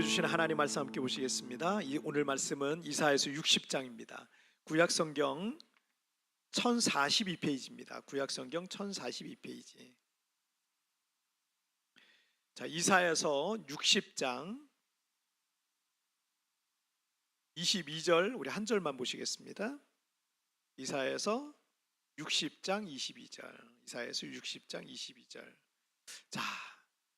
주신 하나님 말씀 함께 보시겠습니다. 오늘 말씀은 이사야서 60장입니다. 구약성경 1042페이지입니다. 구약성경 1042페이지. 자, 이사야서 60장 22절 우리 한 절만 보시겠습니다. 이사야서 60장 22절. 이사야서 60장 22절. 자,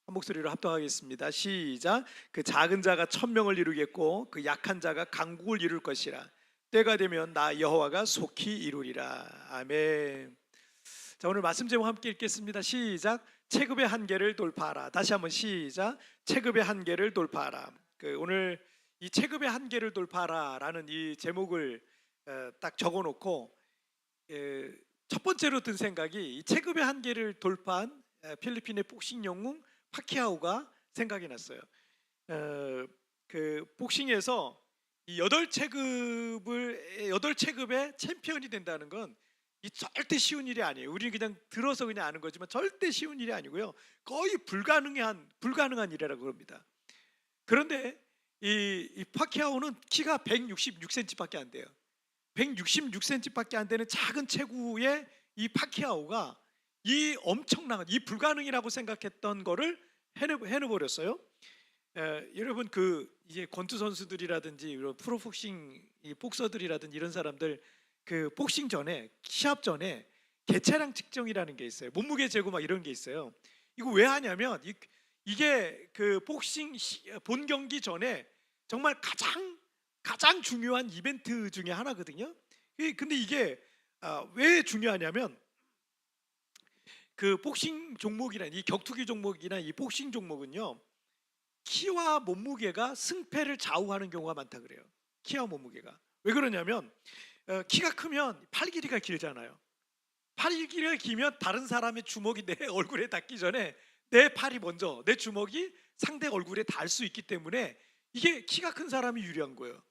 한 목소리로 합독하겠습니다. 시작. 그 작은 자가 천명을 이루겠고 그 약한 자가 강국을 이룰 것이라. 때가 되면 나 여호와가 속히 이루리라. 아멘. 자, 오늘 말씀 제목 함께 읽겠습니다. 시작. 체급의 한계를 돌파하라. 다시 한번 시작. 체급의 한계를 돌파하라. 오늘 이 체급의 한계를 돌파하라라는 이 제목을 딱 적어놓고 첫 번째로 든 생각이 이 체급의 한계를 돌파한 필리핀의 복싱 영웅 파키아오가 생각이 났어요. 그 복싱에서 이 8체급의 챔피언이 된다는 건 이 절대 쉬운 일이 아니에요. 우리는 그냥 들어서 그냥 아는 거지만 절대 쉬운 일이 아니고요. 거의 불가능한 일이라고 합니다. 그런데 이 파키아오는 키가 166cm밖에 안 돼요. 166cm밖에 안 되는 작은 체구의 이 파키아오가 이 엄청난 이 불가능이라고 생각했던 거를 해내버렸어요. 여러분 이제 권투 선수들이라든지 이런 프로복싱 복서들이라든지 이런 사람들 그 복싱 전에 시합 전에 개체량 측정이라는 게 있어요. 몸무게 재고 막 이런 게 있어요. 이거 왜 하냐면 이게 그 복싱 본 경기 전에 정말 가장 중요한 이벤트 중에 하나거든요. 근데 이게 왜 중요하냐면 그 복싱 종목이나 이 격투기 종목이나 이 복싱 종목은요, 키와 몸무게가 승패를 좌우하는 경우가 많다 그래요. 키와 몸무게가. 왜 그러냐면 키가 크면 팔 길이가 길잖아요. 팔 길이가 길면 다른 사람의 주먹이 내 얼굴에 닿기 전에 내 팔이 먼저 내 주먹이 상대 얼굴에 닿을 수 있기 때문에 이게 키가 큰 사람이 유리한 거예요.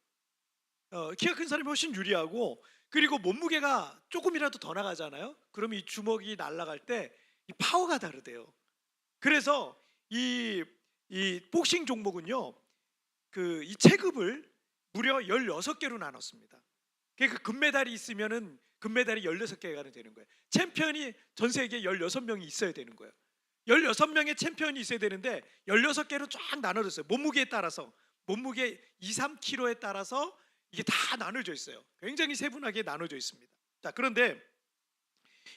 키가 큰 사람이 훨씬 유리하고, 그리고 몸무게가 조금이라도 더 나가잖아요. 그러면 이 주먹이 날아갈 때 이 파워가 다르대요. 그래서 이 복싱 종목은요, 이 체급을 무려 16개로 나눴습니다. 그러니까 금메달이 있으면은 금메달이 16개가 되는 거예요. 챔피언이 전 세계에 16명이 있어야 되는 거예요. 16명의 챔피언이 있어야 되는데 16개로 쫙 나눠졌어요. 몸무게에 따라서, 몸무게 2, 3kg에 따라서 이게 다 나눠져 있어요. 굉장히 세분하게 나눠져 있습니다. 자, 그런데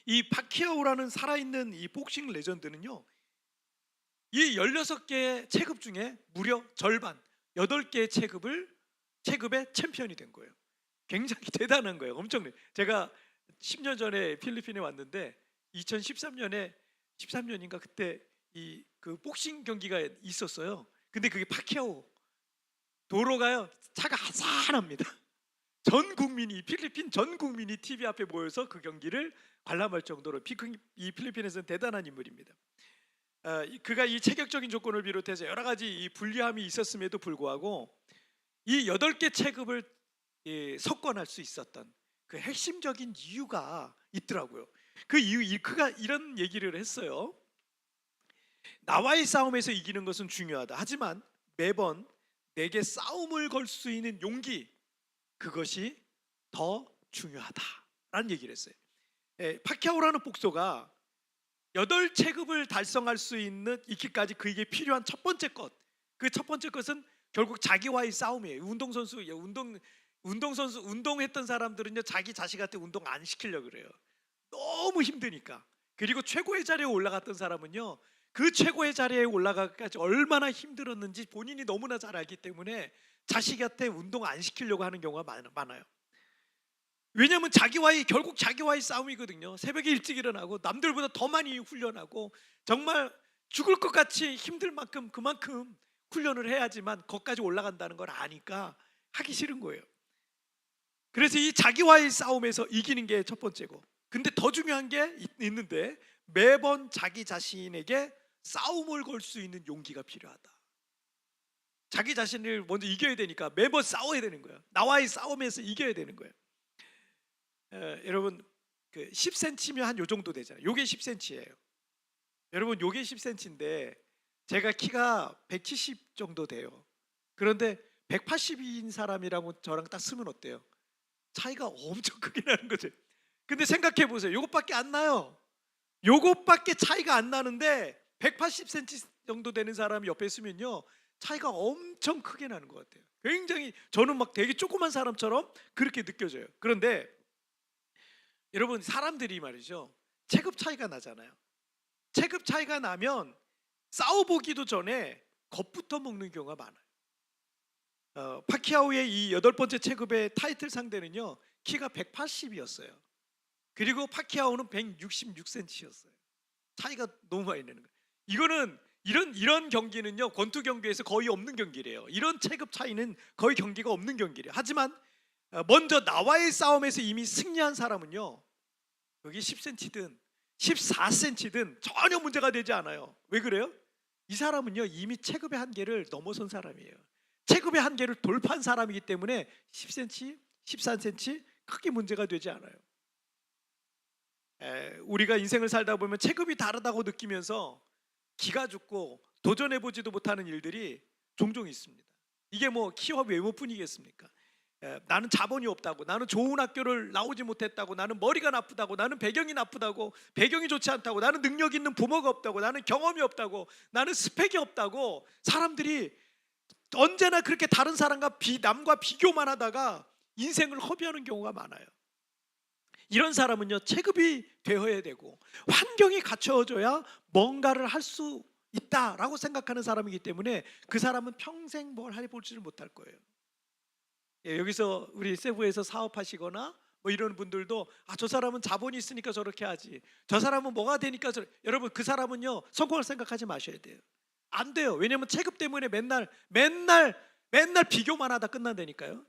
이 파키아오라는 살아있는 이 복싱 레전드는요, 이 16개의 체급 중에 무려 절반 8개의 체급의 챔피언이 된 거예요. 굉장히 대단한 거예요. 엄청나요. 제가 10년 전에 필리핀에 왔는데 13년인가 그때 그 복싱 경기가 있었어요. 근데 그게 파키아오 도로가요, 차가 한산합니다. 필리핀 전 국민이 TV 앞에 모여서 그 경기를 관람할 정도로 이 필리핀에서는 대단한 인물입니다. 그가 이 체격적인 조건을 비롯해서 여러 가지 이 불리함이 있었음에도 불구하고 이 8개 체급을 석권할 수 있었던 그 핵심적인 이유가 있더라고요. 그 이유, 그가 이런 얘기를 했어요. 나와의 싸움에서 이기는 것은 중요하다. 하지만 매번 내게 싸움을 걸 수 있는 용기, 그것이 더 중요하다라는 얘기를 했어요. 파키아오라는 복서가 8체급을 달성할 수 있기까지 그에게 필요한 첫 번째 것, 그 첫 번째 것은 결국 자기와의 싸움이에요. 운동했던 사람들은요, 자기 자식한테 운동 안 시키려고 그래요. 너무 힘드니까. 그리고 최고의 자리에 올라갔던 사람은요, 그 최고의 자리에 올라가기까지 얼마나 힘들었는지 본인이 너무나 잘 알기 때문에 자식한테 운동 안 시키려고 하는 경우가 많아요. 왜냐하면 결국 자기와의 싸움이거든요. 새벽에 일찍 일어나고 남들보다 더 많이 훈련하고 정말 죽을 것 같이 힘들 만큼 그만큼 훈련을 해야지만 거기까지 올라간다는 걸 아니까 하기 싫은 거예요. 그래서 이 자기와의 싸움에서 이기는 게 첫 번째고, 근데 더 중요한 게 있는데 매번 자기 자신에게 싸움을 걸 수 있는 용기가 필요하다. 자기 자신을 먼저 이겨야 되니까 매번 싸워야 되는 거예요. 나와의 싸움에서 이겨야 되는 거예요. 여러분, 10cm면 한 요 정도 되잖아요. 요게 10cm예요. 여러분, 요게 10cm인데 제가 키가 170 정도 돼요. 그런데 182인 사람이라고 저랑 딱 쓰면 어때요? 차이가 엄청 크게 나는 거죠. 근데 생각해 보세요. 요것밖에 안 나요. 요것밖에 차이가 안 나는데 180cm 정도 되는 사람이 옆에 있으면요, 차이가 엄청 크게 나는 것 같아요. 굉장히 저는 막 되게 조그만 사람처럼 그렇게 느껴져요. 그런데 여러분, 사람들이 말이죠, 체급 차이가 나잖아요. 체급 차이가 나면 싸워보기도 전에 겁부터 먹는 경우가 많아요. 파키아오의 이 8번째 체급의 타이틀 상대는요, 키가 180이었어요. 그리고 파키아오는 166cm였어요. 차이가 너무 많이 나는 거예요. 이거는 이런 경기는요, 권투 경기에서 거의 없는 경기래요. 이런 체급 차이는 거의 경기가 없는 경기래요. 하지만 먼저 나와의 싸움에서 이미 승리한 사람은요, 여기 10cm든 14cm든 전혀 문제가 되지 않아요. 왜 그래요? 이 사람은요, 이미 체급의 한계를 넘어선 사람이에요. 체급의 한계를 돌파한 사람이기 때문에 10cm, 14cm 크게 문제가 되지 않아요. 우리가 인생을 살다 보면 체급이 다르다고 느끼면서 기가 죽고 도전해보지도 못하는 일들이 종종 있습니다. 이게 뭐 키와 외모뿐이겠습니까? 나는 자본이 없다고, 나는 좋은 학교를 나오지 못했다고, 나는 머리가 나쁘다고, 나는 배경이 나쁘다고, 배경이 좋지 않다고, 나는 능력 있는 부모가 없다고, 나는 경험이 없다고, 나는 스펙이 없다고, 사람들이 언제나 그렇게 다른 사람과 남과 비교만 하다가 인생을 허비하는 경우가 많아요. 이런 사람은요, 체급이 되어야 되고 환경이 갖춰져야 뭔가를 할 수 있다라고 생각하는 사람이기 때문에 그 사람은 평생 뭘 해보지를 못할 거예요. 여기서 우리 세부에서 사업하시거나 뭐 이런 분들도, 저 사람은 자본이 있으니까 저렇게 하지, 저 사람은 뭐가 되니까 여러분, 그 사람은요, 성공할 생각하지 마셔야 돼요. 안 돼요. 왜냐하면 체급 때문에 맨날 비교만 하다 끝난다니까요.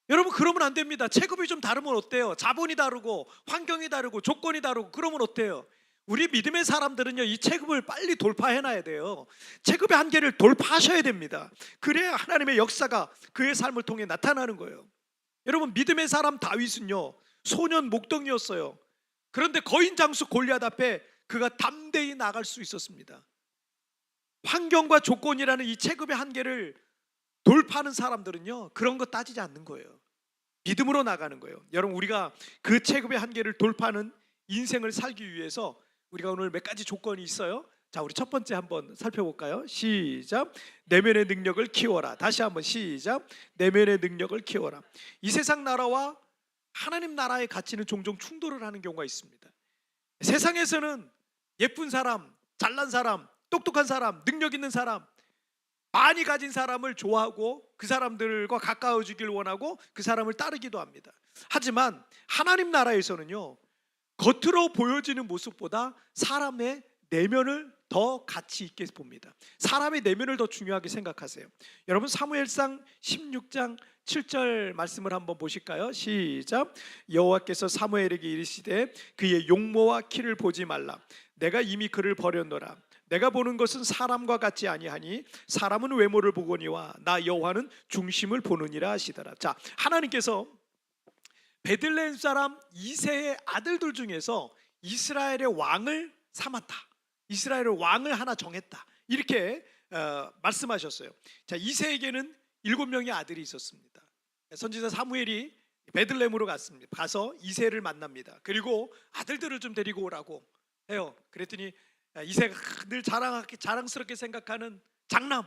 여러분, 그러면 안 됩니다. 체급이 좀 다르면 어때요? 자본이 다르고 환경이 다르고 조건이 다르고 그러면 어때요? 우리 믿음의 사람들은요, 이 체급을 빨리 돌파해놔야 돼요. 체급의 한계를 돌파하셔야 됩니다. 그래야 하나님의 역사가 그의 삶을 통해 나타나는 거예요. 여러분, 믿음의 사람 다윗은요, 소년 목동이었어요. 그런데 거인 장수 골리앗 앞에 그가 담대히 나갈 수 있었습니다. 환경과 조건이라는 이 체급의 한계를 돌파하는 사람들은요, 그런 거 따지지 않는 거예요. 믿음으로 나가는 거예요. 여러분, 우리가 그 체급의 한계를 돌파하는 인생을 살기 위해서 우리가 오늘 몇 가지 조건이 있어요. 자, 우리 첫 번째 한번 살펴볼까요? 시작. 내면의 능력을 키워라. 다시 한번 시작. 내면의 능력을 키워라. 이 세상 나라와 하나님 나라의 가치는 종종 충돌을 하는 경우가 있습니다. 세상에서는 예쁜 사람, 잘난 사람, 똑똑한 사람, 능력 있는 사람, 많이 가진 사람을 좋아하고 그 사람들과 가까워지길 원하고 그 사람을 따르기도 합니다. 하지만 하나님 나라에서는요, 겉으로 보여지는 모습보다 사람의 내면을 더 가치 있게 봅니다. 사람의 내면을 더 중요하게 생각하세요. 여러분, 사무엘상 16장 7절 말씀을 한번 보실까요? 시작. 여호와께서 사무엘에게 이르시되 그의 용모와 키를 보지 말라. 내가 이미 그를 버렸노라. 내가 보는 것은 사람과 같지 아니하니 사람은 외모를 보거니와 나 여호와는 중심을 보느니라 하시더라. 자, 하나님께서 베들레헴 사람 이새의 아들들 중에서 이스라엘의 왕을 삼았다. 이스라엘의 왕을 하나 정했다. 이렇게 말씀하셨어요. 자, 이새에게는 7명의 아들이 있었습니다. 선지자 사무엘이 베들레헴으로 갔습니다. 가서 이새를 만납니다. 그리고 아들들을 좀 데리고 오라고 해요. 그랬더니 이새가 늘 자랑스럽게 생각하는 장남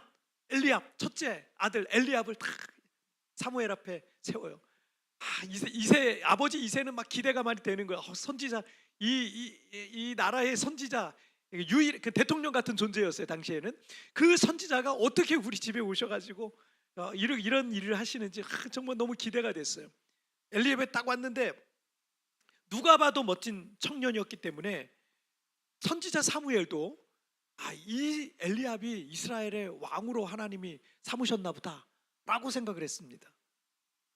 엘리압, 첫째 아들 엘리압을 딱 사무엘 앞에 세워요. 이새 아버지 이새는 막 기대가 많이 되는 거야. 선지자, 이 나라의 선지자, 유일 그 대통령 같은 존재였어요. 당시에는 그 선지자가 어떻게 우리 집에 오셔가지고 이런 일을 하시는지 정말 너무 기대가 됐어요. 엘리압에 딱 왔는데 누가 봐도 멋진 청년이었기 때문에 선지자 사무엘도 이 엘리압이 이스라엘의 왕으로 하나님이 삼으셨나 보다라고 생각을 했습니다.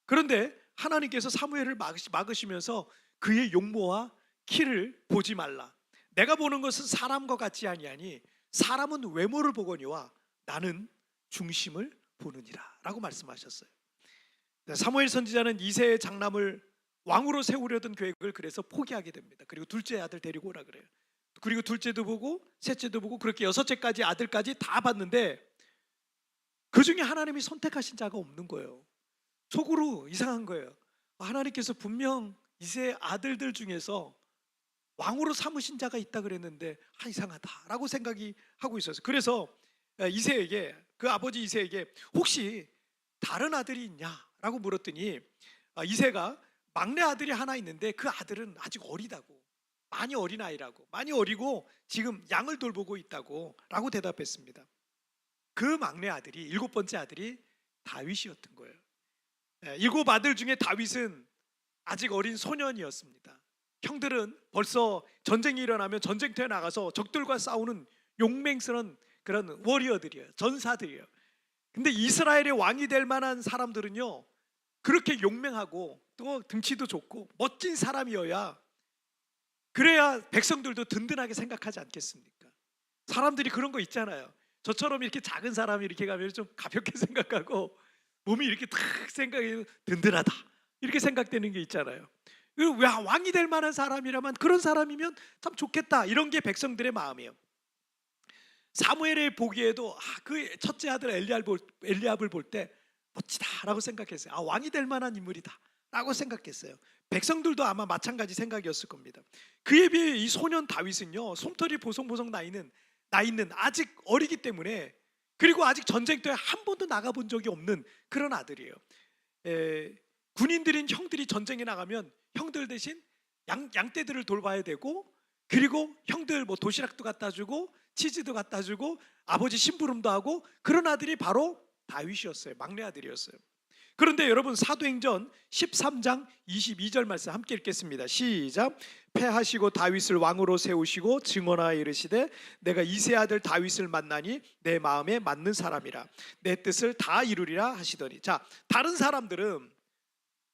그런데 하나님께서 사무엘을 막으시면서 그의 용모와 키를 보지 말라. 내가 보는 것은 사람과 같지 아니하니 사람은 외모를 보거니와 나는 중심을 보느니라 라고 말씀하셨어요. 사무엘 선지자는 이새의 장남을 왕으로 세우려던 계획을 그래서 포기하게 됩니다. 그리고 둘째 아들 데리고 오라 그래요. 그리고 둘째도 보고 셋째도 보고 그렇게 6째까지 아들까지 다 봤는데 그 중에 하나님이 선택하신 자가 없는 거예요. 속으로 이상한 거예요. 하나님께서 분명 이세 아들들 중에서 왕으로 삼으신 자가 있다 그랬는데 이상하다라고 생각이 하고 있었어요. 그래서 이세에게, 그 아버지 이세에게 혹시 다른 아들이 있냐라고 물었더니 이세가 막내 아들이 하나 있는데 그 아들은 아직 어리다고, 많이 어린 아이라고, 많이 어리고 지금 양을 돌보고 있다고 라고 대답했습니다. 그 막내 아들이, 일곱 번째 아들이 다윗이었던 거예요. 일곱 아들 중에 다윗은 아직 어린 소년이었습니다. 형들은 벌써 전쟁이 일어나면 전쟁터에 나가서 적들과 싸우는 용맹스러운 그런 워리어들이에요. 전사들이에요. 근데 이스라엘의 왕이 될 만한 사람들은요, 그렇게 용맹하고 또 등치도 좋고 멋진 사람이어야, 그래야 백성들도 든든하게 생각하지 않겠습니까? 사람들이 그런 거 있잖아요. 저처럼 이렇게 작은 사람이 이렇게 가면 좀 가볍게 생각하고 몸이 이렇게 탁 생각이 든든하다 이렇게 생각되는 게 있잖아요. 왜 왕이 될 만한 사람이라면, 그런 사람이면 참 좋겠다, 이런 게 백성들의 마음이에요. 사무엘을 보기에도 그 첫째 아들 엘리압을 볼 때 멋지다라고 생각했어요. 왕이 될 만한 인물이다라고 생각했어요. 백성들도 아마 마찬가지 생각이었을 겁니다. 그에 비해 이 소년 다윗은요, 솜털이 보송보송 나 있는 아직 어리기 때문에, 그리고 아직 전쟁터에 한 번도 나가본 적이 없는 그런 아들이에요. 군인들인 형들이 전쟁에 나가면 형들 대신 양떼들을 돌봐야 되고, 그리고 형들 뭐 도시락도 갖다 주고 치즈도 갖다 주고 아버지 심부름도 하고, 그런 아들이 바로 다윗이었어요. 막내 아들이었어요. 그런데 여러분, 사도행전 13장 22절 말씀 함께 읽겠습니다. 시작. 패하시고 다윗을 왕으로 세우시고 증언하여 이르시되 내가 이세 아들 다윗을 만나니 내 마음에 맞는 사람이라 내 뜻을 다 이루리라 하시더니. 자, 다른 사람들은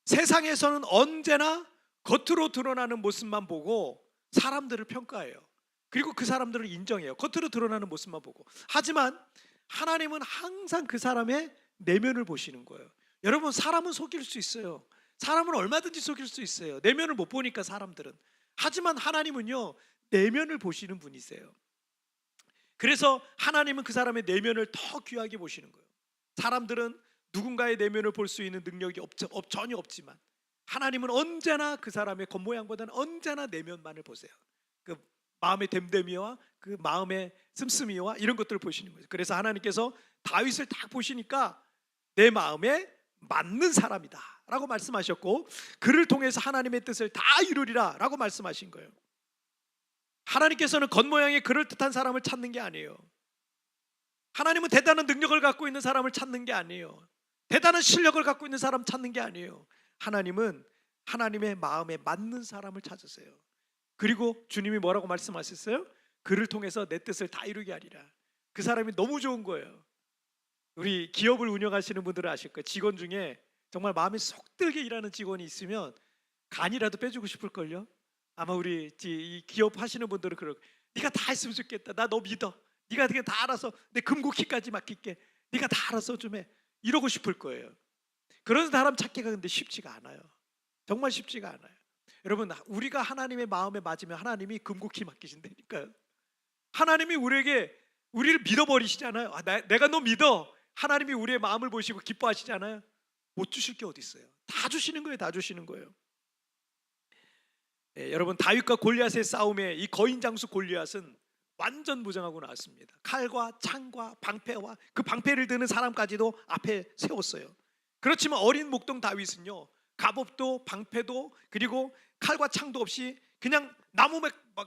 세상에서는 언제나 겉으로 드러나는 모습만 보고 사람들을 평가해요. 그리고 그 사람들을 인정해요. 겉으로 드러나는 모습만 보고. 하지만 하나님은 항상 그 사람의 내면을 보시는 거예요. 여러분, 사람은 속일 수 있어요. 사람은 얼마든지 속일 수 있어요. 내면을 못 보니까 사람들은. 하지만 하나님은요, 내면을 보시는 분이세요. 그래서 하나님은 그 사람의 내면을 더 귀하게 보시는 거예요. 사람들은 누군가의 내면을 볼 수 있는 능력이 전혀 없지만 하나님은 언제나 그 사람의 겉모양보다는 언제나 내면만을 보세요. 그 마음의 됨됨이와 그 마음의 씀씀이와 이런 것들을 보시는 거예요. 그래서 하나님께서 다윗을 딱 보시니까 내 마음에 맞는 사람이다 라고 말씀하셨고, 그를 통해서 하나님의 뜻을 다 이루리라 라고 말씀하신 거예요. 하나님께서는 겉모양이 그럴듯한 사람을 찾는 게 아니에요. 하나님은 대단한 능력을 갖고 있는 사람을 찾는 게 아니에요. 대단한 실력을 갖고 있는 사람 찾는 게 아니에요. 하나님은 하나님의 마음에 맞는 사람을 찾으세요. 그리고 주님이 뭐라고 말씀하셨어요? 그를 통해서 내 뜻을 다 이루게 하리라. 그 사람이 너무 좋은 거예요. 우리 기업을 운영하시는 분들은 아실 거예요. 직원 중에 정말 마음에 쏙 들게 일하는 직원이 있으면 간이라도 빼주고 싶을걸요. 아마 우리 이 기업 하시는 분들은 그럴 거예요. 네가 다 했으면 좋겠다. 나 너 믿어. 네가 그냥 다 알아서 내 금고키까지 맡길게. 네가 다 알아서 좀 해. 이러고 싶을 거예요. 그런 사람 찾기가 근데 쉽지가 않아요. 정말 쉽지가 않아요. 여러분, 우리가 하나님의 마음에 맞으면 하나님이 금고키 맡기신다니까요. 하나님이 우리를 믿어버리시잖아요. 내가 너 믿어. 하나님이 우리의 마음을 보시고 기뻐하시잖아요. 못 주실 게 어디 있어요. 다 주시는 거예요. 다 주시는 거예요. 여러분, 다윗과 골리앗의 싸움에 이 거인 장수 골리앗은 완전 무장하고 나왔습니다. 칼과 창과 방패와 그 방패를 드는 사람까지도 앞에 세웠어요. 그렇지만 어린 목동 다윗은요, 갑옷도 방패도 그리고 칼과 창도 없이 그냥 나무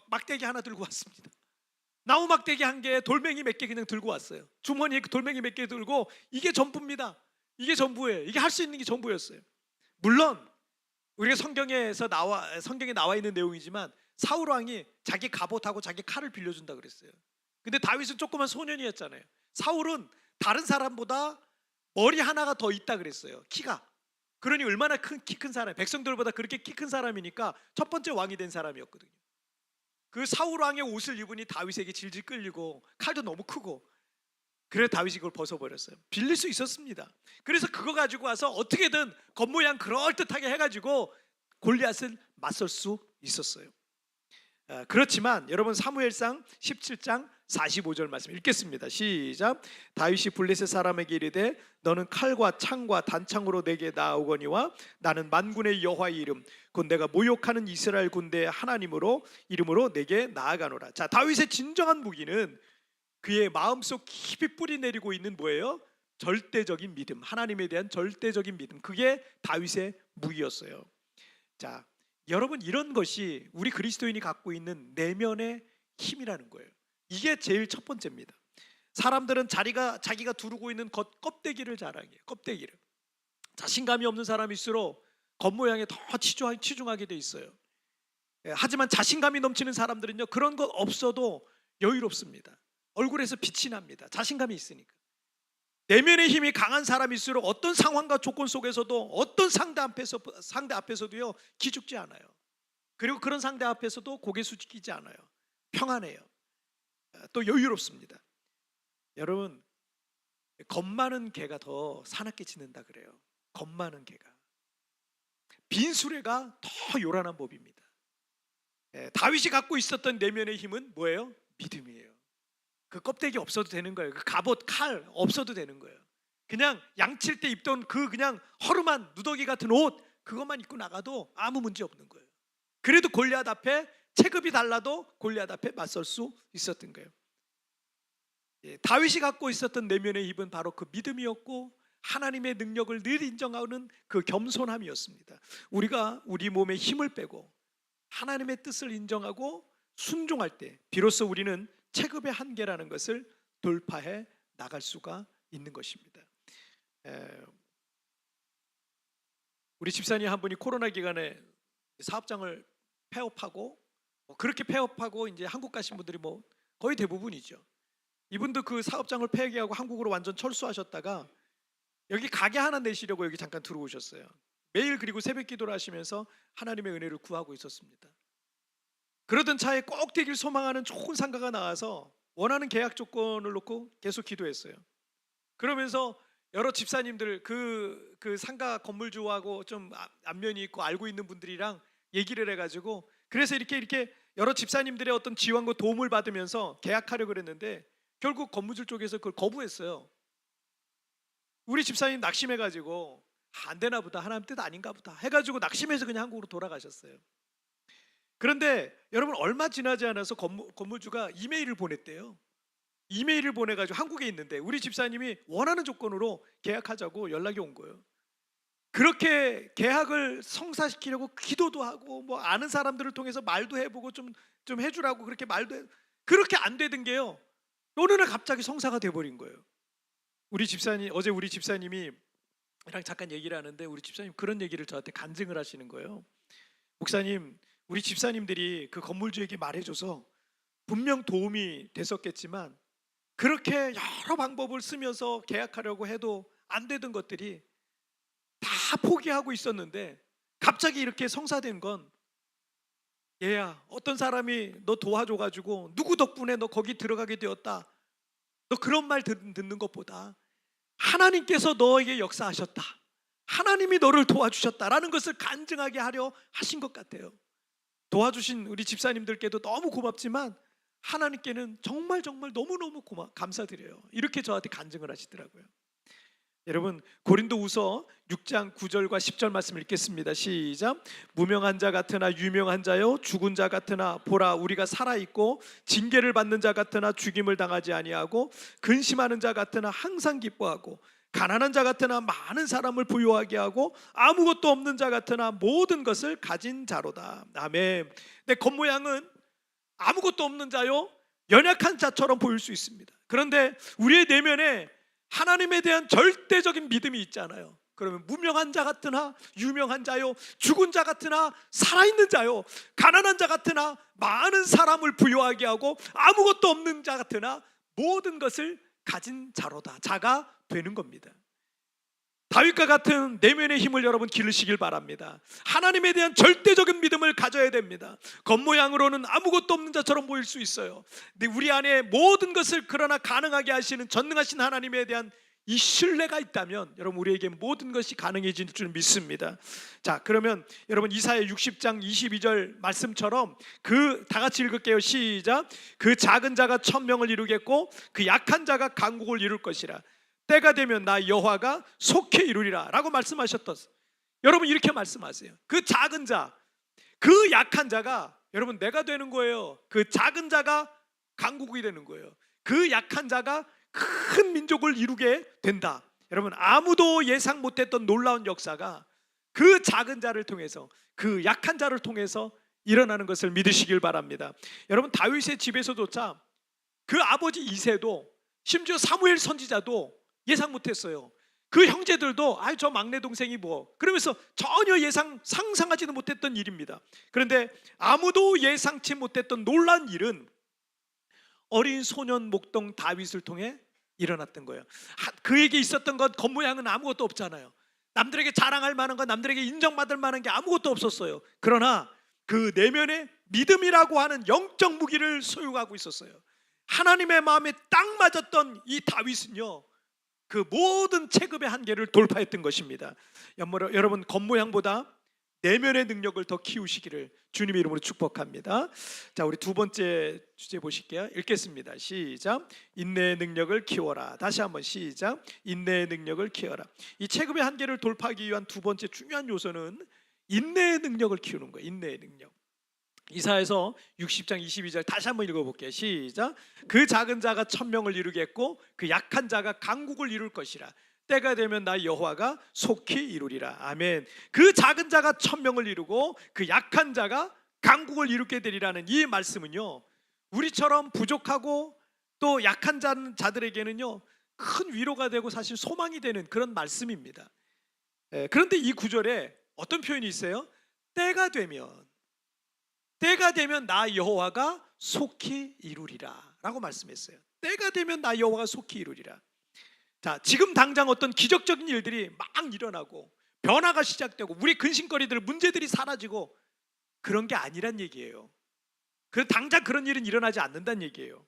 막대기 하나 들고 왔습니다. 나무 막대기 한 개에 돌멩이 몇 개 그냥 들고 왔어요. 주머니에 돌멩이 몇 개 들고, 이게 전부입니다. 이게 전부예요. 이게 할 수 있는 게 전부였어요. 물론 우리가 성경에 나와 있는 내용이지만 사울 왕이 자기 갑옷하고 자기 칼을 빌려준다 그랬어요. 근데 다윗은 조그만 소년이었잖아요. 사울은 다른 사람보다 머리 하나가 더 있다 그랬어요. 키가. 그러니 얼마나 키 큰 사람, 백성들보다 그렇게 키 큰 사람이니까 첫 번째 왕이 된 사람이었거든요. 그 사울 왕의 옷을 입으니 다윗에게 질질 끌리고 칼도 너무 크고, 그래서 다윗이 그걸 벗어버렸어요. 빌릴 수 있었습니다. 그래서 그거 가지고 와서 어떻게든 겉모양 그럴듯하게 해가지고 골리앗을 맞설 수 있었어요. 그렇지만 여러분 사무엘상 17장 45절 말씀 읽겠습니다. 시작. 다윗이 블레셋 사람에게 이르되 너는 칼과 창과 단창으로 내게 나아오거니와 나는 만군의 여호와의 이름 곧 내가 모욕하는 이스라엘 군대의 하나님으로 이름으로 내게 나아가노라. 자, 다윗의 진정한 무기는 그의 마음속 깊이 뿌리 내리고 있는 뭐예요? 절대적인 믿음, 하나님에 대한 절대적인 믿음. 그게 다윗의 무기였어요. 자, 여러분, 이런 것이 우리 그리스도인이 갖고 있는 내면의 힘이라는 거예요. 이게 제일 첫 번째입니다. 사람들은 자기가 두르고 있는 껍데기를 자랑해요. 껍데기를. 자신감이 없는 사람일수록 겉모양에 더 치중하게 돼 있어요. 하지만 자신감이 넘치는 사람들은요, 그런 것 없어도 여유롭습니다. 얼굴에서 빛이 납니다. 자신감이 있으니까. 내면의 힘이 강한 사람일수록 어떤 상황과 조건 속에서도 어떤 상대 앞에서도요 기죽지 않아요. 그리고 그런 상대 앞에서도 고개 숙이지 않아요. 평안해요. 또 여유롭습니다. 여러분, 겁 많은 개가 더 사납게 짖는다 그래요. 겁 많은 개가. 빈 수레가 더 요란한 법입니다. 다윗이 갖고 있었던 내면의 힘은 뭐예요? 믿음이에요. 그 껍데기 없어도 되는 거예요. 그 갑옷, 칼 없어도 되는 거예요. 그냥 양칠 때 입던 그 그냥 허름한 누더기 같은 옷 그것만 입고 나가도 아무 문제 없는 거예요. 그래도 골리앗 앞에 체급이 달라도 골리앗 앞에 맞설 수 있었던 거예요. 다윗이 갖고 있었던 내면의 힘은 바로 그 믿음이었고 하나님의 능력을 늘 인정하는 그 겸손함이었습니다. 우리가 우리 몸에 힘을 빼고 하나님의 뜻을 인정하고 순종할 때 비로소 우리는 체급의 한계라는 것을 돌파해 나갈 수가 있는 것입니다. 우리 집사님 한 분이 코로나 기간에 사업장을 폐업하고 그렇게 폐업하고 이제 한국 가신 분들이 뭐 거의 대부분이죠. 이분도 그 사업장을 폐기하고 한국으로 완전 철수하셨다가 여기 가게 하나 내시려고 여기 잠깐 들어오셨어요. 매일 그리고 새벽 기도를 하시면서 하나님의 은혜를 구하고 있었습니다. 그러던 차에 꼭 되길 소망하는 좋은 상가가 나와서 원하는 계약 조건을 놓고 계속 기도했어요. 그러면서 여러 집사님들 그 상가 건물주하고 좀 안면이 있고 알고 있는 분들이랑 얘기를 해가지고 그래서 이렇게 여러 집사님들의 어떤 지원과 도움을 받으면서 계약하려고 그랬는데 결국 건물주 쪽에서 그걸 거부했어요. 우리 집사님 낙심해가지고 안 되나 보다, 하나님 뜻 아닌가 보다 해가지고 낙심해서 그냥 한국으로 돌아가셨어요. 그런데 여러분 얼마 지나지 않아서 건물주가 이메일을 보냈대요. 이메일을 보내가지고 한국에 있는데 우리 집사님이 원하는 조건으로 계약하자고 연락이 온 거예요. 그렇게 계약을 성사시키려고 기도도 하고 뭐 아는 사람들을 통해서 말도 해보고 좀 해주라고 그렇게 그렇게 안 되던 게요 어느 날 갑자기 성사가 돼버린 거예요. 어제 우리 집사님이 랑 잠깐 얘기를 하는데 우리 집사님 그런 얘기를 저한테 간증을 하시는 거예요. 목사님, 우리 집사님들이 그 건물주에게 말해줘서 분명 도움이 됐었겠지만 그렇게 여러 방법을 쓰면서 계약하려고 해도 안 되던 것들이 다 포기하고 있었는데 갑자기 이렇게 성사된 건 얘야, 어떤 사람이 너 도와줘가지고 누구 덕분에 너 거기 들어가게 되었다. 너 그런 말 듣는 것보다 하나님께서 너에게 역사하셨다. 하나님이 너를 도와주셨다라는 것을 간증하게 하려 하신 것 같아요. 도와주신 우리 집사님들께도 너무 고맙지만 하나님께는 정말 너무너무 감사드려요. 이렇게 저한테 간증을 하시더라고요. 여러분 고린도후서 6장 9절과 10절 말씀 읽겠습니다. 시작. 무명한 자 같으나 유명한 자요 죽은 자 같으나 보라 우리가 살아있고 징계를 받는 자 같으나 죽임을 당하지 아니하고 근심하는 자 같으나 항상 기뻐하고 가난한 자 같으나 많은 사람을 부유하게 하고 아무것도 없는 자 같으나 모든 것을 가진 자로다. 아멘. 내 겉모양은 아무것도 없는 자요 연약한 자처럼 보일 수 있습니다. 그런데 우리의 내면에 하나님에 대한 절대적인 믿음이 있잖아요. 그러면 무명한 자 같으나 유명한 자요 죽은 자 같으나 살아있는 자요 가난한 자 같으나 많은 사람을 부유하게 하고 아무것도 없는 자 같으나 모든 것을 가진 자로다. 자가 되는 겁니다. 다윗과 같은 내면의 힘을 여러분 기르시길 바랍니다. 하나님에 대한 절대적인 믿음을 가져야 됩니다. 겉모양으로는 아무것도 없는 자처럼 보일 수 있어요. 근데 우리 안에 모든 것을 그러나 가능하게 하시는 전능하신 하나님에 대한 이 신뢰가 있다면 여러분 우리에게 모든 것이 가능해질 줄 믿습니다. 자, 그러면 여러분 이사야 60장 22절 말씀처럼 그 다 같이 읽을게요. 시작. 그 작은 자가 천명을 이루겠고 그 약한 자가 강국을 이룰 것이라. 때가 되면 나 여호와가 속히 이루리라 라고 말씀하셨던, 여러분 이렇게 말씀하세요. 그 작은 자, 그 약한 자가 여러분 내가 되는 거예요. 그 작은 자가 강국이 되는 거예요. 그 약한 자가 큰 민족을 이루게 된다. 여러분 아무도 예상 못했던 놀라운 역사가 그 작은 자를 통해서, 그 약한 자를 통해서 일어나는 것을 믿으시길 바랍니다. 여러분 다윗의 집에서조차 그 아버지 이새도, 심지어 사무엘 선지자도 예상 못했어요. 그 형제들도 저 막내 동생이 뭐 그러면서 전혀 상상하지도 못했던 일입니다. 그런데 아무도 예상치 못했던 놀라운 일은 어린 소년 목동 다윗을 통해 일어났던 거예요. 그에게 있었던 것 겉모양은 아무것도 없잖아요. 남들에게 자랑할 만한 것, 남들에게 인정받을 만한 게 아무것도 없었어요. 그러나 그 내면에 믿음이라고 하는 영적 무기를 소유하고 있었어요. 하나님의 마음에 딱 맞았던 이 다윗은요, 그 모든 체급의 한계를 돌파했던 것입니다. 여러분 겉모양보다 내면의 능력을 더 키우시기를 주님의 이름으로 축복합니다. 자, 우리 두 번째 주제 보실게요. 읽겠습니다. 시작. 인내의 능력을 키워라. 다시 한번 시작. 인내의 능력을 키워라. 이 체급의 한계를 돌파하기 위한 두 번째 중요한 요소는 인내의 능력을 키우는 거예요. 인내의 능력. 이사야서 60장 22절 다시 한번 읽어볼게요. 시작. 그 작은 자가 천명을 이루겠고 그 약한 자가 강국을 이룰 것이라. 때가 되면 나 여호와가 속히 이루리라. 아멘. 그 작은 자가 천명을 이루고 그 약한 자가 강국을 이루게 되리라는 이 말씀은요, 우리처럼 부족하고 또 약한 자들에게는요 큰 위로가 되고 사실 소망이 되는 그런 말씀입니다. 그런데 이 구절에 어떤 표현이 있어요? 때가 되면 나 여호와가 속히 이루리라 라고 말씀했어요. 때가 되면 나 여호와가 속히 이루리라. 자, 지금 당장 어떤 기적적인 일들이 막 일어나고 변화가 시작되고 우리 근심거리들, 문제들이 사라지고 그런 게 아니란 얘기예요. 당장 그런 일은 일어나지 않는다는 얘기예요.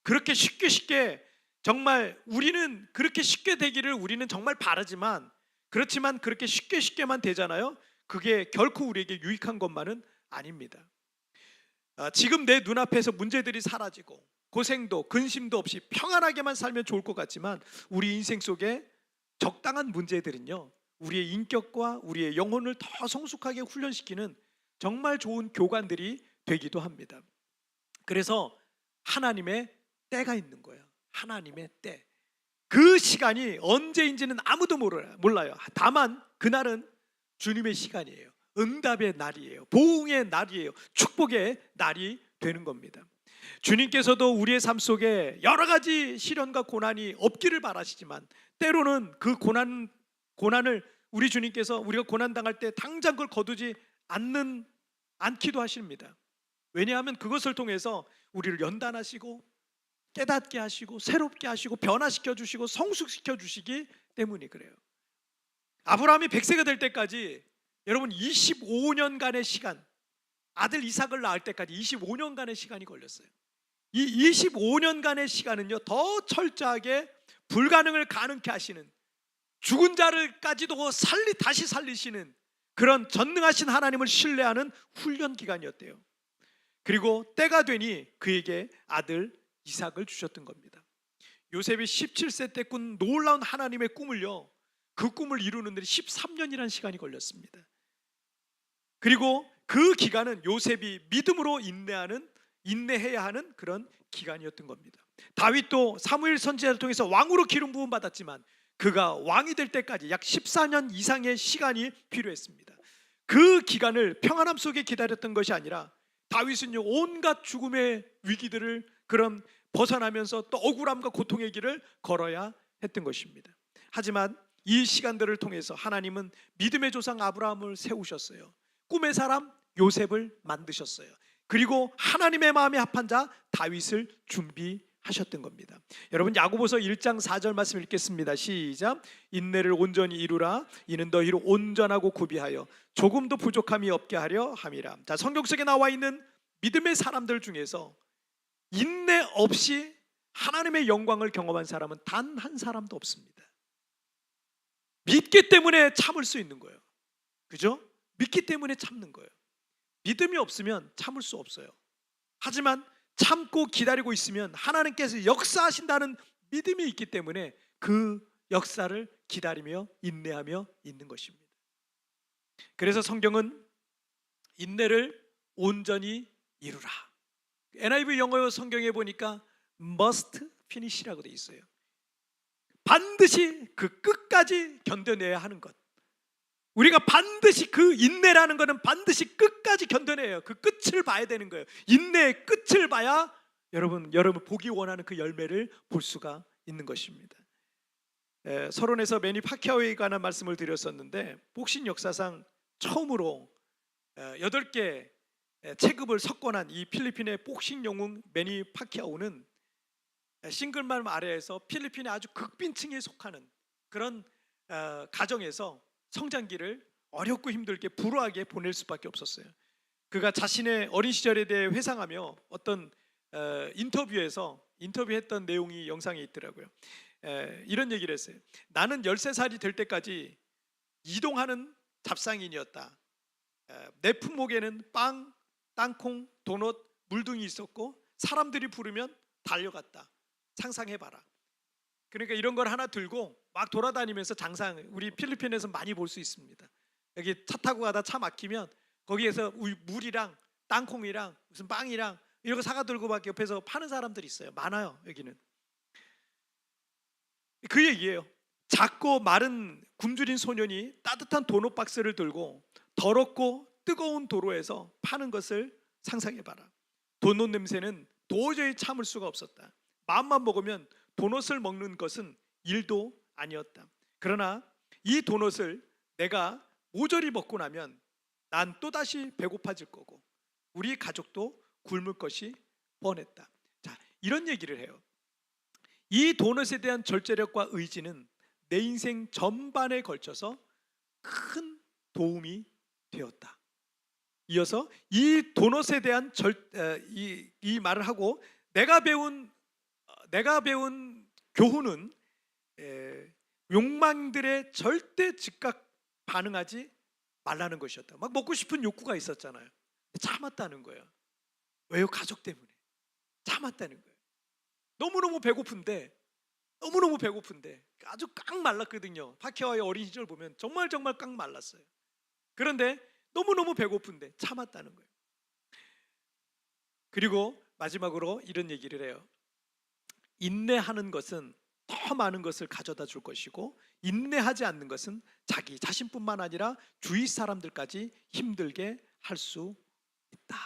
그렇게 쉽게 정말 우리는 그렇게 쉽게 되기를 우리는 정말 바라지만, 그렇지만 그렇게 쉽게만 되잖아요. 그게 결코 우리에게 유익한 것만은 아닙니다. 지금 내 눈앞에서 문제들이 사라지고 고생도 근심도 없이 평안하게만 살면 좋을 것 같지만 우리 인생 속에 적당한 문제들은요 우리의 인격과 우리의 영혼을 더 성숙하게 훈련시키는 정말 좋은 교관들이 되기도 합니다. 그래서 하나님의 때가 있는 거예요. 하나님의 때. 그 시간이 언제인지는 아무도 몰라요. 다만 그날은 주님의 시간이에요. 응답의 날이에요. 보응의 날이에요. 축복의 날이 되는 겁니다. 주님께서도 우리의 삶 속에 여러 가지 시련과 고난이 없기를 바라시지만 때로는 그 고난을 우리 주님께서 우리가 고난당할 때 당장 그걸 거두지 않기도 하십니다. 왜냐하면 그것을 통해서 우리를 연단하시고 깨닫게 하시고 새롭게 하시고 변화시켜 주시고 성숙시켜 주시기 때문에 그래요. 아브라함이 100세가 될 때까지 여러분 25년간의 시간, 아들 이삭을 낳을 때까지 25년간의 시간이 걸렸어요. 이 25년간의 시간은요 더 철저하게 불가능을 가능케 하시는, 죽은 자를까지도 다시 살리시는 그런 전능하신 하나님을 신뢰하는 훈련 기간이었대요. 그리고 때가 되니 그에게 아들 이삭을 주셨던 겁니다. 요셉이 17세 때 꾼 놀라운 하나님의 꿈을요, 그 꿈을 이루는 데 13년이라는 시간이 걸렸습니다. 그리고 그 기간은 요셉이 믿음으로 인내해야 하는 그런 기간이었던 겁니다. 다윗도 사무엘 선지자를 통해서 왕으로 기름 부음 받았지만 그가 왕이 될 때까지 약 14년 이상의 시간이 필요했습니다. 그 기간을 평안함 속에 기다렸던 것이 아니라 다윗은요 온갖 죽음의 위기들을 그런 벗어나면서 또 억울함과 고통의 길을 걸어야 했던 것입니다. 하지만 이 시간들을 통해서 하나님은 믿음의 조상 아브라함을 세우셨어요. 꿈의 사람 요셉을 만드셨어요. 그리고 하나님의 마음에 합한 자 다윗을 준비하셨던 겁니다. 여러분 야고보서 1장 4절 말씀 읽겠습니다. 시작. 인내를 온전히 이루라. 이는 너희를 온전하고 구비하여 조금도 부족함이 없게 하려 함이라. 자, 성경 속에 나와 있는 믿음의 사람들 중에서 인내 없이 하나님의 영광을 경험한 사람은 단 한 사람도 없습니다. 믿기 때문에 참을 수 있는 거예요. 그죠? 믿기 때문에 참는 거예요. 믿음이 없으면 참을 수 없어요. 하지만 참고 기다리고 있으면 하나님께서 역사하신다는 믿음이 있기 때문에 그 역사를 기다리며 인내하며 있는 것입니다. 그래서 성경은 인내를 온전히 이루라. NIV 영어 성경에 보니까 must finish라고 되어 있어요. 반드시 그 끝까지 견뎌내야 하는 것. 우리가 반드시 그 인내라는 것은 반드시 끝까지 견뎌내요. 그 끝을 봐야 되는 거예요. 인내의 끝을 봐야 여러분 보기 원하는 그 열매를 볼 수가 있는 것입니다. 서론에서 매니 파키아오에 관한 말씀을 드렸었는데, 복싱 역사상 처음으로 8개 체급을 석권한 이 필리핀의 복싱 영웅 매니 파키아오는 싱글맘 아래에서 필리핀의 아주 극빈층에 속하는 그런 가정에서 성장기를 어렵고 힘들게 불우하게 보낼 수밖에 없었어요. 그가 자신의 어린 시절에 대해 회상하며 어떤 인터뷰했던 내용이 영상에 있더라고요. 이런 얘기를 했어요. 나는 13살이 될 때까지 이동하는 잡상인이었다. 내 품목에는 빵, 땅콩, 도넛, 물등이 있었고 사람들이 부르면 달려갔다. 상상해봐라. 그러니까 이런 걸 하나 들고 막 돌아다니면서 장상, 우리 필리핀에서 많이 볼 수 있습니다. 여기 차 타고 가다 차 막히면 거기에서 물이랑 땅콩이랑 무슨 빵이랑 이런 거 사가 들고 막 옆에서 파는 사람들이 있어요. 많아요. 여기는. 그 얘기예요. 작고 마른 굶주린 소년이 따뜻한 도넛 박스를 들고 더럽고 뜨거운 도로에서 파는 것을 상상해봐라. 도넛 냄새는 도저히 참을 수가 없었다. 마음만 먹으면 도넛을 먹는 것은 일도 아니었다. 그러나 이 도넛을 내가 모조리 먹고 나면 난 또다시 배고파질 거고 우리 가족도 굶을 것이 뻔했다. 자, 이런 얘기를 해요. 이 도넛에 대한 절제력과 의지는 내 인생 전반에 걸쳐서 큰 도움이 되었다. 이어서 이 도넛에 대한 이 말을 하고 내가 배운 교훈은 욕망들의 절대 즉각 반응하지 말라는 것이었다. 막 먹고 싶은 욕구가 있었잖아요. 참았다는 거예요. 왜요? 가족 때문에 참았다는 거예요. 너무너무 배고픈데 아주 깡 말랐거든요. 파키아오의 어린 시절 보면 정말 깡 말랐어요. 그런데 너무너무 배고픈데 참았다는 거예요. 그리고 마지막으로 이런 얘기를 해요. 인내하는 것은 더 많은 것을 가져다 줄 것이고 인내하지 않는 것은 자기 자신뿐만 아니라 주위 사람들까지 힘들게 할 수 있다.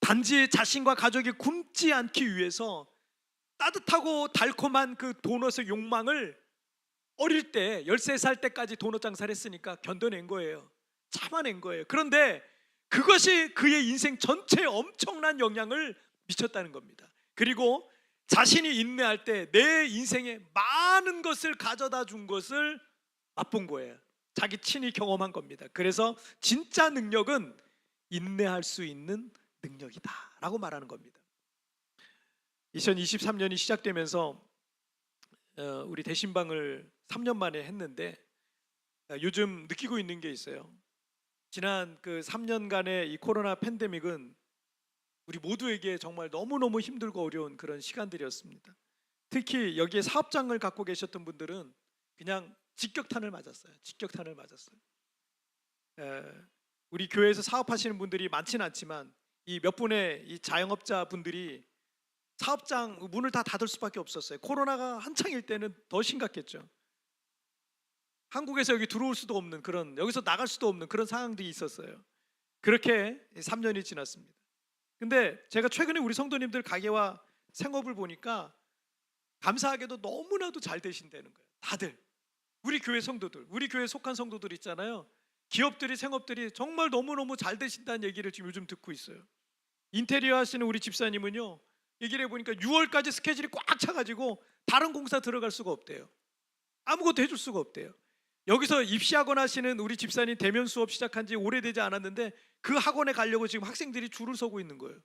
단지 자신과 가족이 굶지 않기 위해서 따뜻하고 달콤한 그 도넛의 욕망을 어릴 때 13살 때까지 도넛 장사를 했으니까 견뎌낸 거예요. 참아낸 거예요. 그런데 그것이 그의 인생 전체에 엄청난 영향을 미쳤다는 겁니다. 그리고 자신이 인내할 때 내 인생에 많은 것을 가져다 준 것을 맛본 거예요. 자기 친히 경험한 겁니다. 그래서 진짜 능력은 인내할 수 있는 능력이다 라고 말하는 겁니다. 2023년이 시작되면서 우리 대신방을 3년 만에 했는데 요즘 느끼고 있는 게 있어요. 지난 그 3년간의 이 코로나 팬데믹은 우리 모두에게 정말 너무너무 힘들고 어려운 그런 시간들이었습니다. 특히 여기에 사업장을 갖고 계셨던 분들은 그냥 직격탄을 맞았어요. 우리 교회에서 사업하시는 분들이 많지는 않지만 이 몇 분의 이 자영업자 분들이 사업장 문을 다 닫을 수밖에 없었어요. 코로나가 한창일 때는 더 심각했죠. 한국에서 여기 들어올 수도 없는 그런, 여기서 나갈 수도 없는 그런 상황들이 있었어요. 그렇게 3년이 지났습니다. 근데 제가 최근에 우리 성도님들 가게와 생업을 보니까 감사하게도 너무나도 잘 되신다는 거예요. 다들 우리 교회 성도들, 우리 교회 속한 성도들 있잖아요. 기업들이 생업들이 정말 너무너무 잘 되신다는 얘기를 지금 요즘 듣고 있어요. 인테리어 하시는 우리 집사님은요, 얘기를 해보니까 6월까지 스케줄이 꽉 차가지고 다른 공사 들어갈 수가 없대요. 아무것도 해줄 수가 없대요. 여기서 입시학원 하시는 우리 집사님 대면 수업 시작한 지 오래되지 않았는데 그 학원에 가려고 지금 학생들이 줄을 서고 있는 거예요.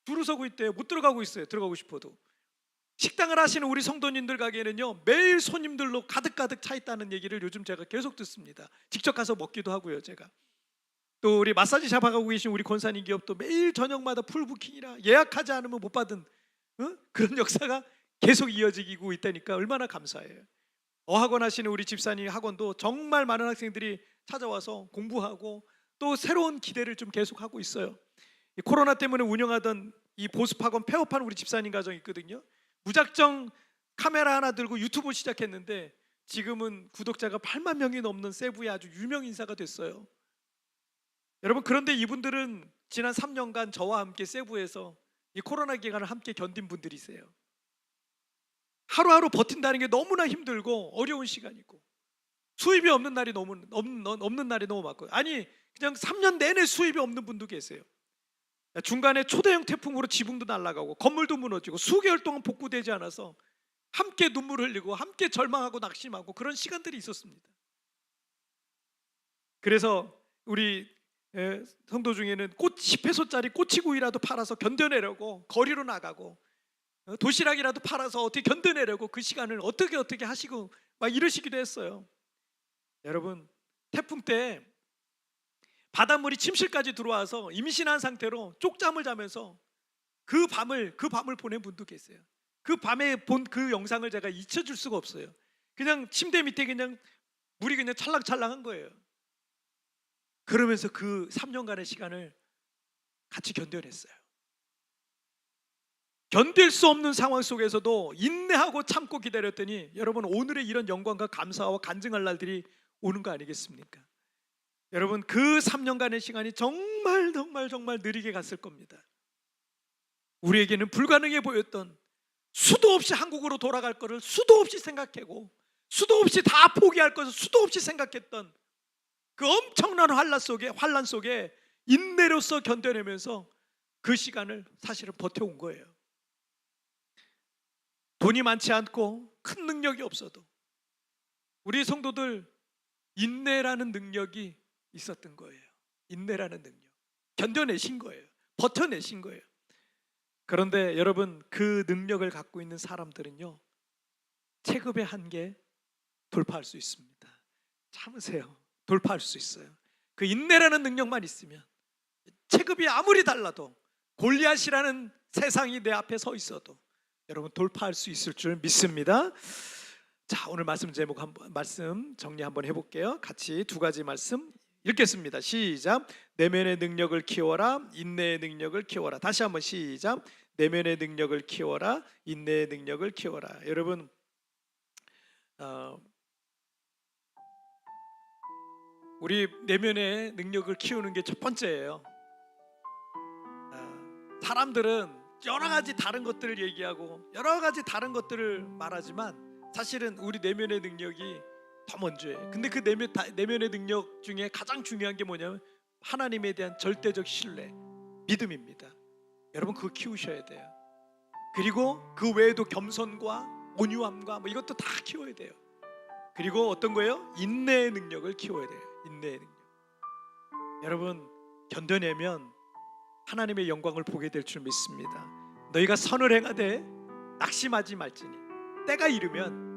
줄을 서고 있대요. 못 들어가고 있어요. 들어가고 싶어도. 식당을 하시는 우리 성도님들 가게에는요 매일 손님들로 가득가득 차 있다는 얘기를 요즘 제가 계속 듣습니다. 직접 가서 먹기도 하고요. 제가 또 우리 마사지 샵 하고 계신 우리 권사님 기업도 매일 저녁마다 풀부킹이라 예약하지 않으면 못 받은 그런 역사가 계속 이어지고 있다니까 얼마나 감사해요. 어학원 하시는 우리 집사님 학원도 정말 많은 학생들이 찾아와서 공부하고 또 새로운 기대를 좀 계속하고 있어요. 이 코로나 때문에 운영하던 이 보습학원 폐업한 우리 집사님 가정이 있거든요. 무작정 카메라 하나 들고 유튜브 시작했는데 지금은 구독자가 8만 명이 넘는 세부의 아주 유명 인사가 됐어요. 여러분, 그런데 이분들은 지난 3년간 저와 함께 세부에서 이 코로나 기간을 함께 견딘 분들이세요. 하루하루 버틴다는 게 너무나 힘들고 어려운 시간이고 수입이 없는 날이 너무 많고, 아니 그냥 3년 내내 수입이 없는 분도 계세요. 중간에 초대형 태풍으로 지붕도 날아가고 건물도 무너지고 수개월 동안 복구되지 않아서 함께 눈물 흘리고 함께 절망하고 낙심하고 그런 시간들이 있었습니다. 그래서 우리 성도 중에는 10회소짜리 꼬치구이라도 팔아서 견뎌내려고 거리로 나가고 도시락이라도 팔아서 어떻게 견뎌내려고 그 시간을 어떻게 하시고 막 이러시기도 했어요. 여러분, 태풍 때 바닷물이 침실까지 들어와서 임신한 상태로 쪽잠을 자면서 그 밤을 보낸 분도 계세요. 그 밤에 본 그 영상을 제가 잊혀줄 수가 없어요. 그냥 침대 밑에 그냥 물이 그냥 찰랑찰랑한 거예요. 그러면서 그 3년간의 시간을 같이 견뎌냈어요. 견딜 수 없는 상황 속에서도 인내하고 참고 기다렸더니 여러분, 오늘의 이런 영광과 감사와 간증할 날들이 오는 거 아니겠습니까? 여러분, 그 3년간의 시간이 정말 느리게 갔을 겁니다. 우리에게는 불가능해 보였던, 수도 없이 한국으로 돌아갈 것을 수도 없이 생각하고 수도 없이 다 포기할 것을 수도 없이 생각했던 그 엄청난 환란 속에 인내로서 견뎌내면서 그 시간을 사실은 버텨온 거예요. 돈이 많지 않고 큰 능력이 없어도 우리 성도들 인내라는 능력이 있었던 거예요. 인내라는 능력, 견뎌내신 거예요. 버텨내신 거예요. 그런데 여러분, 그 능력을 갖고 있는 사람들은요 체급의 한계 돌파할 수 있습니다. 참으세요. 돌파할 수 있어요. 그 인내라는 능력만 있으면 체급이 아무리 달라도, 골리앗이라는 세상이 내 앞에 서 있어도 여러분 돌파할 수 있을 줄 믿습니다. 자, 오늘 말씀 제목 말씀 정리 한번 해볼게요. 같이 두 가지 말씀 읽겠습니다. 시작. 내면의 능력을 키워라, 인내의 능력을 키워라. 다시 한번 시작. 내면의 능력을 키워라, 인내의 능력을 키워라. 여러분, 우리 내면의 능력을 키우는 게 첫 번째예요. 사람들은 여러 가지 다른 것들을 얘기하고 여러 가지 다른 것들을 말하지만 사실은 우리 내면의 능력이 더 먼저예요. 근데 그 내면의 능력 중에 가장 중요한 게 뭐냐면 하나님에 대한 절대적 신뢰, 믿음입니다. 여러분, 그거 키우셔야 돼요. 그리고 그 외에도 겸손과 온유함과 이것도 다 키워야 돼요. 그리고 어떤 거예요? 인내의 능력을 키워야 돼요. 인내의 능력. 여러분, 견뎌내면 하나님의 영광을 보게 될 줄 믿습니다. 너희가 선을 행하되 낙심하지 말지니 때가 이르면